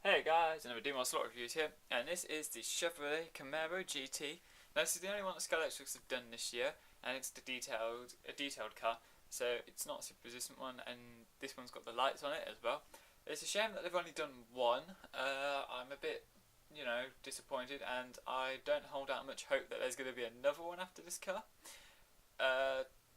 Hey guys, another MCSLOTS reviews here, and this is the Chevrolet Camaro GT. Now this is the only one that Scalextric have done this year, and it's a detailed car, so it's not a super resistant one, and this one's got the lights on it as well. It's a shame that they've only done one. I'm a bit, disappointed, and I don't hold out much hope that there's going to be another one after this car.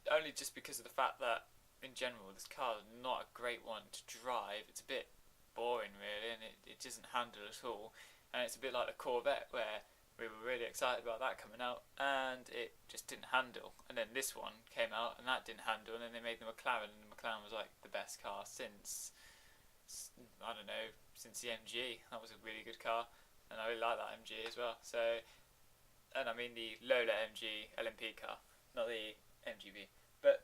Only just because of the fact that, in general, this car is not a great one to drive. It's a bit boring really, and it doesn't handle at all, and it's a bit like the Corvette where we were really excited about that coming out and it just didn't handle, and then this one came out and that didn't handle, and then they made the McLaren, and the McLaren was like the best car since, I don't know, since the MG. That was a really good car, and I really like that MG as well. So, and I mean the Lola MG LMP car, not the MGB, but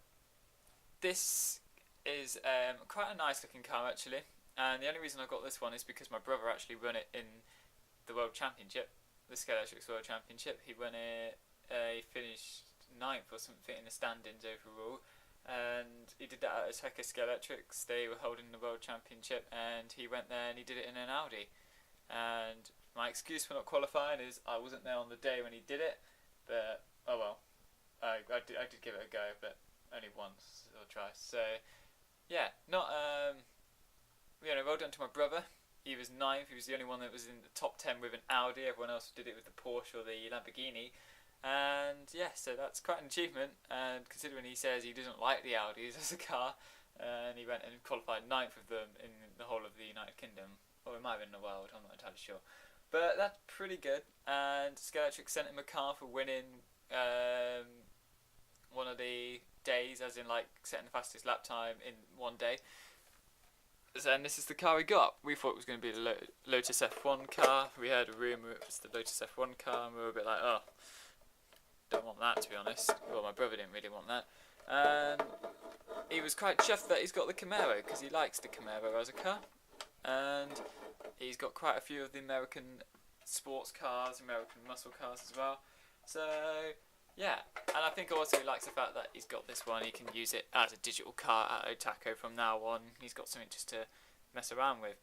this is quite a nice looking car actually. And the only reason I got this one is because my brother actually won it in the World Championship, the Scalextric World Championship. He won it, he finished 9th or something in the standings overall, and he did that at Scalextric. They were holding the World Championship, and he went there and he did it in an Audi. And my excuse for not qualifying is I wasn't there on the day when he did it, but oh well, I did give it a go, but only once or twice. So yeah, not well done to my brother. He was 9th. He was the only one that was in the top 10 with an Audi. Everyone else did it with the Porsche or the Lamborghini. And yeah, so that's quite an achievement. And considering he says he doesn't like the Audis as a car, and he went and qualified 9th of them in the whole of the United Kingdom, or it might have been the world, I'm not entirely sure. But that's pretty good. And Scalextric sent him a car for winning one of the days, as in like setting the fastest lap time in one day. And this is the car we got. We thought it was going to be the Lotus F1 car. We heard a rumour it was the Lotus F1 car, and we were a bit like, oh, don't want that, to be honest. Well, my brother didn't really want that. And he was quite chuffed that he's got the Camaro, because he likes the Camaro as a car. And he's got quite a few of the American sports cars, American muscle cars as well. So yeah, and I think also he likes the fact that he's got this one. He can use it as a digital car at Otaco from now on. He's got something just to mess around with.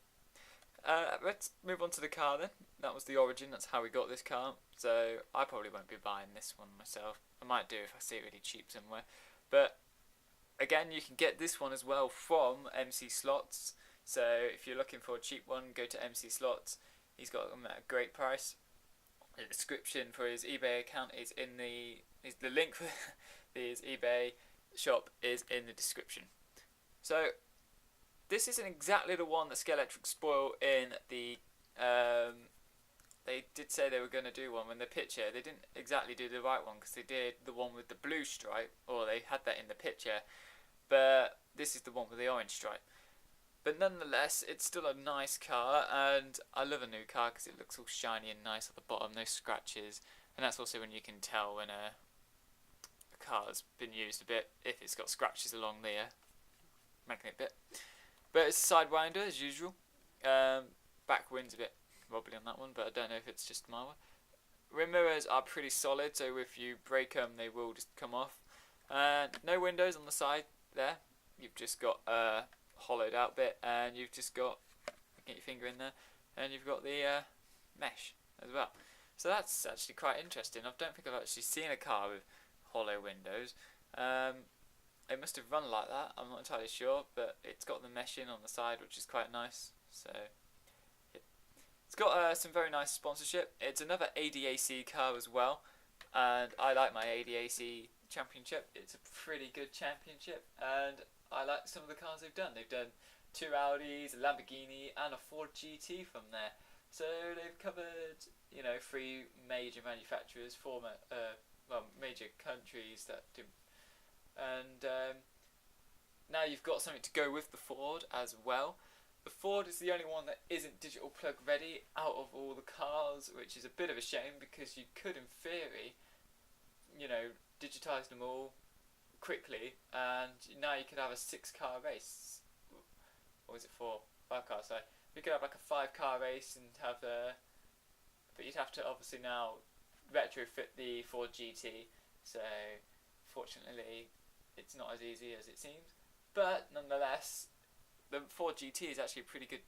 Let's move on to the car then. That was the origin. That's how we got this car. So I probably won't be buying this one myself. I might do if I see it really cheap somewhere. But again, you can get this one as well from MCSLOTS. So if you're looking for a cheap one, go to MCSLOTS. He's got them at a great price. The description for his eBay account is in the link for his eBay shop is in the description. So this isn't exactly the one that Scalextric spoiled in the they did say they were going to do one when the picture. They didn't exactly do the right one, because they did the one with the blue stripe, or they had that in the picture, but this is the one with the orange stripe. But nonetheless, it's still a nice car, and I love a new car because it looks all shiny and nice at the bottom, no scratches, and that's also when you can tell when a car's been used a bit, if it's got scratches along the magnet bit. But it's a sidewinder as usual. Back wind's a bit wobbly on that one, but I don't know if it's just my one. Rim mirrors are pretty solid, so if you break them, they will just come off. No windows on the side there. You've just got hollowed out bit, and you've just got, get your finger in there, and you've got the mesh as well. So that's actually quite interesting. I don't think I've actually seen a car with hollow windows. It must have run like that, I'm not entirely sure, but it's got the meshing on the side, which is quite nice. So yeah. It's got some very nice sponsorship. It's another ADAC car as well, and I like my ADAC championship. It's a pretty good championship, and I like some of the cars they've done. They've done 2 Audis, a Lamborghini, and a Ford GT from there. So they've covered, 3 major manufacturers, 4 major countries that do. And now you've got something to go with the Ford as well. The Ford is the only one that isn't digital plug ready out of all the cars, which is a bit of a shame, because you could, in theory, digitise them all quickly, and now you could have a 6-car race. Or is it 4? 5 cars, sorry. You could have like a 5-car race and have but you'd have to obviously now retrofit the Ford GT, so fortunately it's not as easy as it seems. But nonetheless, the Ford GT is actually a pretty good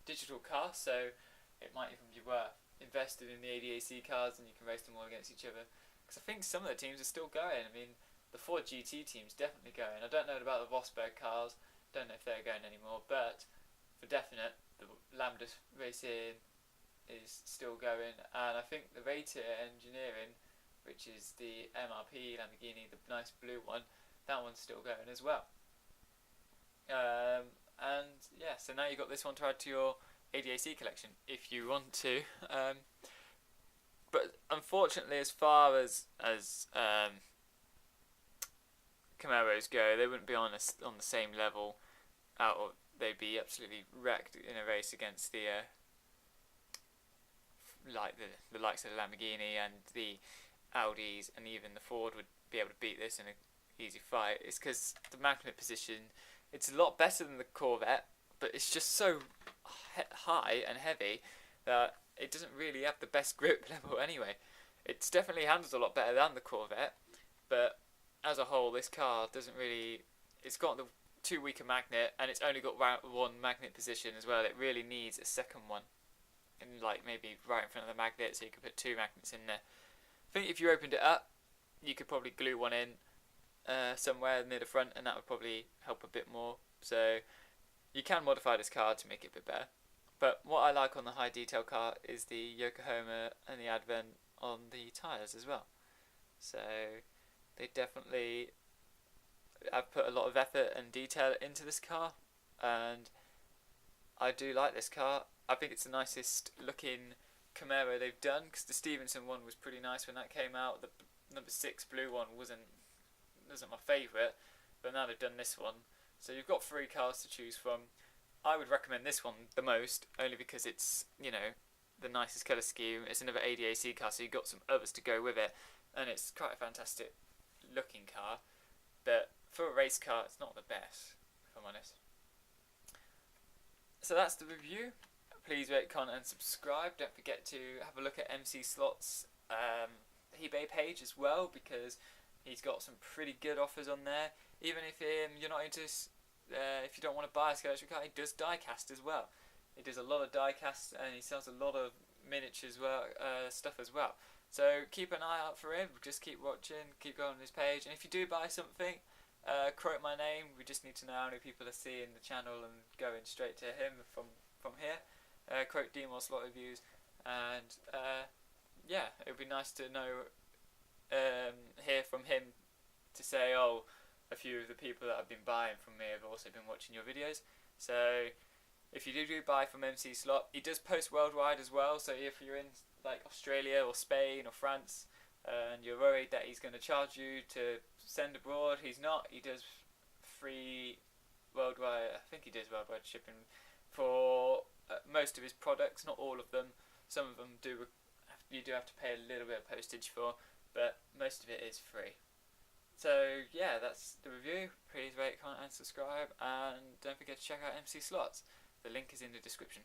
digital car, so it might even be worth invested in the ADAC cars, and you can race them all against each other. Because I think some of the teams are still going. I mean, the Ford GT team's definitely going. I don't know about the Rosberg cars, don't know if they're going anymore, but for definite, the Lambda Racing is still going, and I think the Rayter Engineering, which is the MRP Lamborghini, the nice blue one, that one's still going as well. And yeah, so now you've got this one to add to your ADAC collection if you want to. But unfortunately, as far as Camaros go, they wouldn't be on the same level. Or they'd be absolutely wrecked in a race against the likes of the Lamborghini and the Audis, and even the Ford would be able to beat this in an easy fight. It's because the magnet position, it's a lot better than the Corvette, but it's just so high and heavy that it doesn't really have the best grip level anyway. It's definitely handles a lot better than the Corvette, but as a whole, this car doesn't really. It's got the too weak a magnet, and it's only got one magnet position as well. It really needs a second one, and like maybe right in front of the magnet, so you could put two magnets in there. I think if you opened it up, you could probably glue one in somewhere near the front, and that would probably help a bit more. So you can modify this car to make it a bit better. But what I like on the high detail car is the Yokohama and the Advent on the tyres as well. So they definitely have put a lot of effort and detail into this car, and I do like this car. I think it's the nicest looking Camaro they've done, because the Stevenson one was pretty nice when that came out. The number 6 blue one wasn't my favourite, but now they've done this one. So you've got 3 cars to choose from. I would recommend this one the most, only because it's, you know, the nicest colour scheme. It's another ADAC car, so you've got some others to go with it, and it's quite a fantastic looking car. But for a race car, it's not the best, if I'm honest. So that's the review. Please rate, comment and subscribe. Don't forget to have a look at MCSLOTS eBay page as well, because he's got some pretty good offers on there. Even if you're not into, if you don't want to buy a Scalextric car, he does die-cast as well. He does a lot of die-cast, and he sells a lot of miniatures stuff as well. So keep an eye out for him. Just keep watching, keep going on his page, and if you do buy something, quote my name. We just need to know how many people are seeing the channel and going straight to him from here. Quote DMOS reviews, and yeah, it would be nice to know, hear from him to say, oh, a few of the people that have been buying from me have also been watching your videos. So if you do buy from MCSLOT, he does post worldwide as well. So if you're in like Australia or Spain or France, and you're worried that he's going to charge you to send abroad, he's not. He does free worldwide. I think he does worldwide shipping for most of his products, not all of them. Some of them you do have to pay a little bit of postage for, but most of it is free. So yeah, that's the review. Please rate, comment and subscribe, and don't forget to check out MCSLOTS. The link is in the description.